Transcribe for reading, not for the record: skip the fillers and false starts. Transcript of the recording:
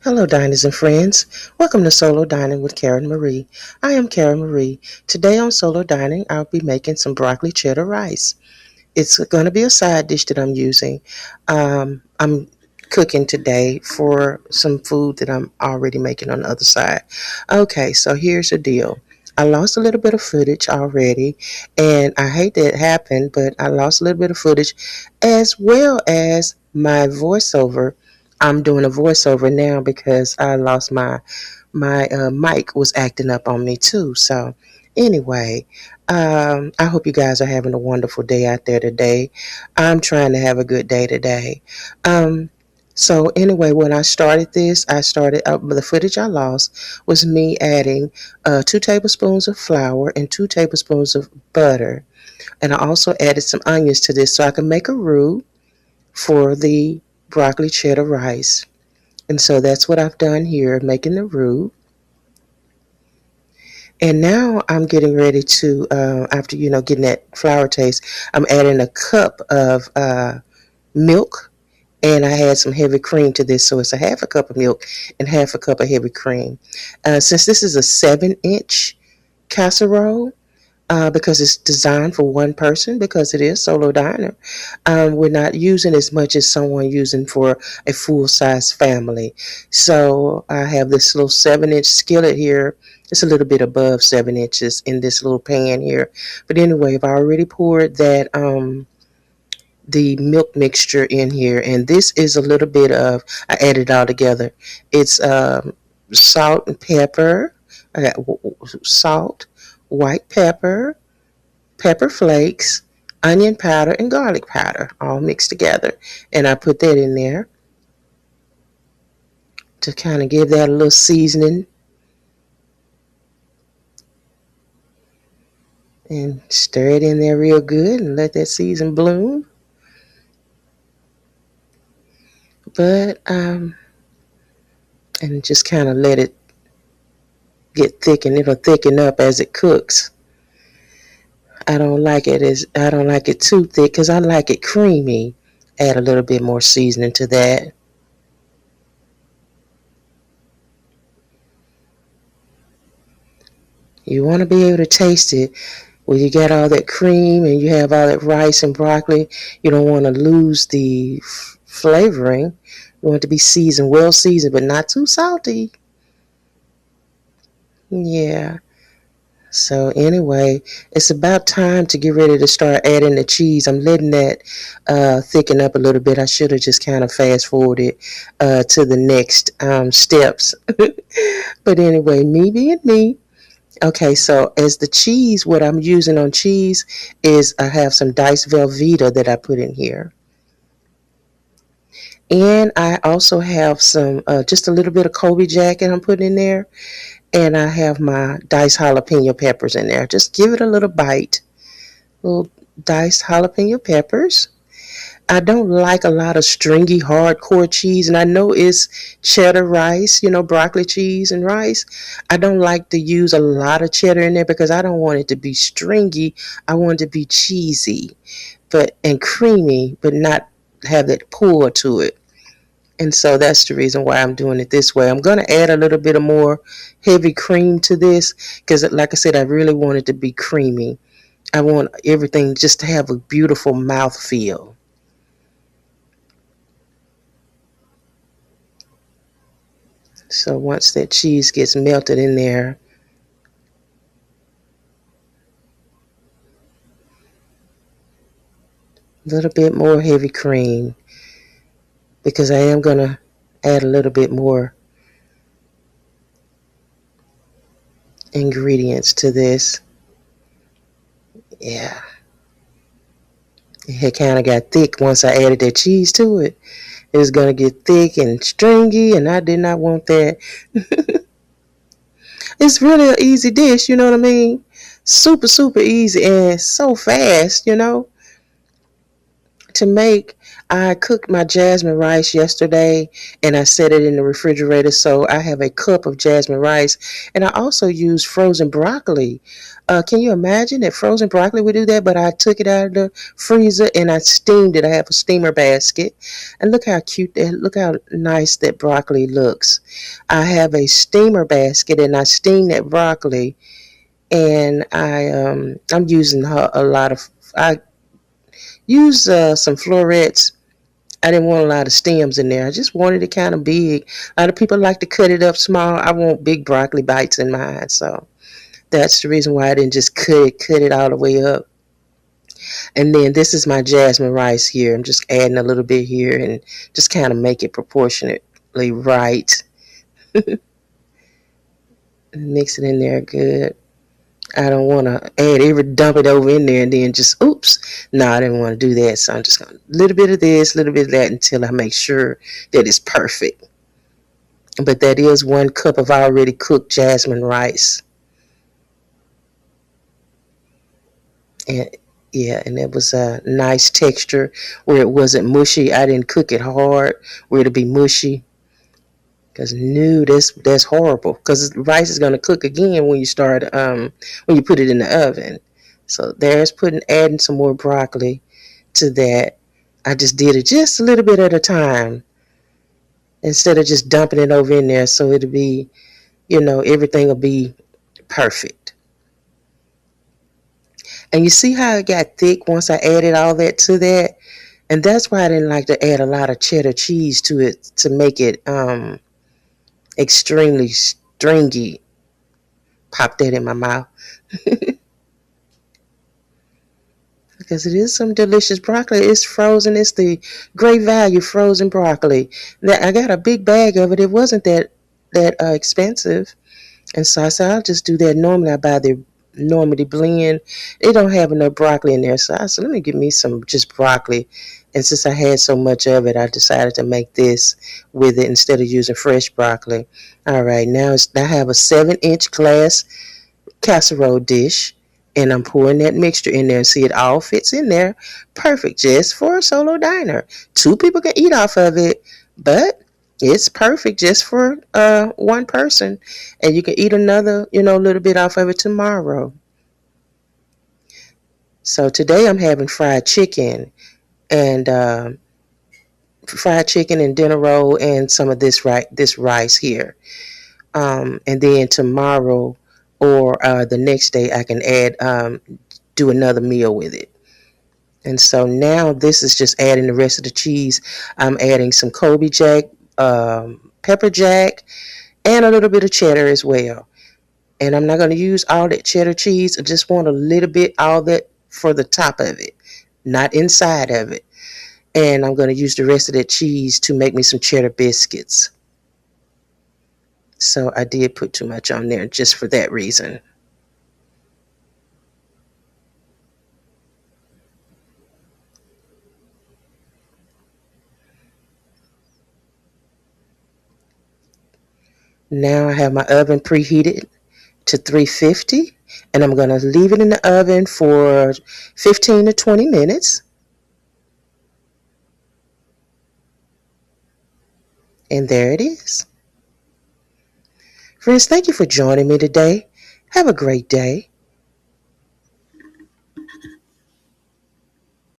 Hello, diners and friends. Welcome to Solo Dining with Karen Marie. I am Karen Marie. Today on Solo Dining, I'll be making some broccoli cheddar rice. It's going to be a side dish that I'm using. I'm cooking today for some food that I'm already making on the other side. Okay, so here's the deal. I lost a little bit of footage already, and I hate that it happened, but I lost a little bit of footage as well as my voiceover. I'm doing a voiceover now because I lost my mic was acting up on me too. So anyway, I hope you guys are having a wonderful day out there today. I'm trying to have a good day today. Um, so anyway, when I started this, the footage I lost was me adding 2 tablespoons of flour and 2 tablespoons of butter, and I also added some onions to this so I can make a roux for the broccoli cheddar rice. And so that's what I've done here, making the roux. And now I'm getting ready to, after getting that flour taste, I'm adding a cup of milk, and I had some heavy cream to this, so it's a half a cup of milk and half a cup of heavy cream. Since this is a 7-inch casserole, because it's designed for one person, because it is solo diner. We're not using as much as someone using for a full-size family. So I have this little 7-inch skillet here. It's a little bit above 7 inches in this little pan here. But anyway, I've already poured that the milk mixture in here, and this is a little bit of, I added it all together. It's salt and pepper. I got salt, white pepper, pepper flakes, onion powder, and garlic powder all mixed together. And I put that in there to kind of give that a little seasoning, and stir it in there real good and let that season bloom. But and just kind of let it get thick, and it'll thicken up as it cooks. I don't like it too thick because I like it creamy. Add a little bit more seasoning to that. You want to be able to taste it. When you got all that cream and you have all that rice and broccoli, you don't want to lose the flavoring. You want it to be seasoned, well seasoned, but not too salty. Yeah. So anyway, it's about time to get ready to start adding the cheese. I'm letting that thicken up a little bit. I should have just kind of fast forwarded to the next steps. But anyway, me being me. Okay, so as the cheese, what I'm using on cheese is I have some diced Velveeta that I put in here. And I also have some, just a little bit of Colby Jack that I'm putting in there. And I have my diced jalapeno peppers in there. Just give it a little bite. Little diced jalapeno peppers. I don't like a lot of stringy, hardcore cheese, and I know it's cheddar rice, broccoli cheese and rice. I don't like to use a lot of cheddar in there because I don't want it to be stringy. I want it to be cheesy, and creamy, but not have that pull to it. And so that's the reason why I'm doing it this way. I'm going to add a little bit of more heavy cream to this because, like I said, I really want it to be creamy. I want everything just to have a beautiful mouth feel. So once that cheese gets melted in there, a little bit more heavy cream because I am going to add a little bit more ingredients to this. Yeah. It kind of got thick once I added that cheese to it. It was going to get thick and stringy, and I did not want that. It's really an easy dish, you know what I mean? Super, super easy and so fast, to to make, I cooked my jasmine rice yesterday and I set it in the refrigerator. So I have a cup of jasmine rice, and I also use frozen broccoli. Can you imagine that frozen broccoli would do that? But I took it out of the freezer and I steamed it. I have a steamer basket, and look how cute that, look how nice that broccoli looks. I have a steamer basket and I steam that broccoli, and I'm using a lot of, I use some florets. I didn't want a lot of stems in there. I just wanted it kind of big. A lot of people like to cut it up small. I want big broccoli bites in mine, so that's the reason why I didn't just cut it all the way up. And then this is my jasmine rice here. I'm just adding a little bit here and just kind of make it proportionately right. Mix it in there good. I don't want to dump it over in there and then just, oops. No, I didn't want to do that. So I'm just going to, a little bit of this, a little bit of that until I make sure that it's perfect. But that is 1 cup of already cooked jasmine rice. And yeah, and it was a nice texture where it wasn't mushy. I didn't cook it hard where it'll be mushy. Because no, that's horrible. Because rice is going to cook again when you start when you put it in the oven. So there's adding some more broccoli to that. I just did it just a little bit at a time instead of just dumping it over in there. So it'll be, everything will be perfect. And you see how it got thick once I added all that to that? And that's why I didn't like to add a lot of cheddar cheese to it to make it extremely stringy. Pop that in my mouth. Because it is some delicious broccoli. It's frozen. It's the great value frozen broccoli. I got a big bag of it. It wasn't that expensive. And so I said, I'll just do that. Normally I buy the Normandy blend. They don't have enough broccoli in there. So I said, let me get me some just broccoli. And since I had so much of it, I decided to make this with it instead of using fresh broccoli. All right, now I have a 7-inch glass casserole dish. And I'm pouring that mixture in there and see it all fits in there. Perfect, just for a solo diner. 2 people can eat off of it, but it's perfect just for 1 person. And you can eat another, little bit off of it tomorrow. So today I'm having fried chicken and dinner roll and some of this rice here. And then tomorrow or the next day I can do another meal with it. And so now this is just adding the rest of the cheese. I'm adding some Colby Jack, pepper jack, and a little bit of cheddar as well. And I'm not going to use all that cheddar cheese. I just want a little bit, all that for the top of it, not inside of it. And I'm going to use the rest of that cheese to make me some cheddar biscuits. So I did put too much on there just for that reason. Now I have my oven preheated to 350, and I'm going to leave it in the oven for 15 to 20 minutes. And there it is. Friends, thank you for joining me today. Have a great day.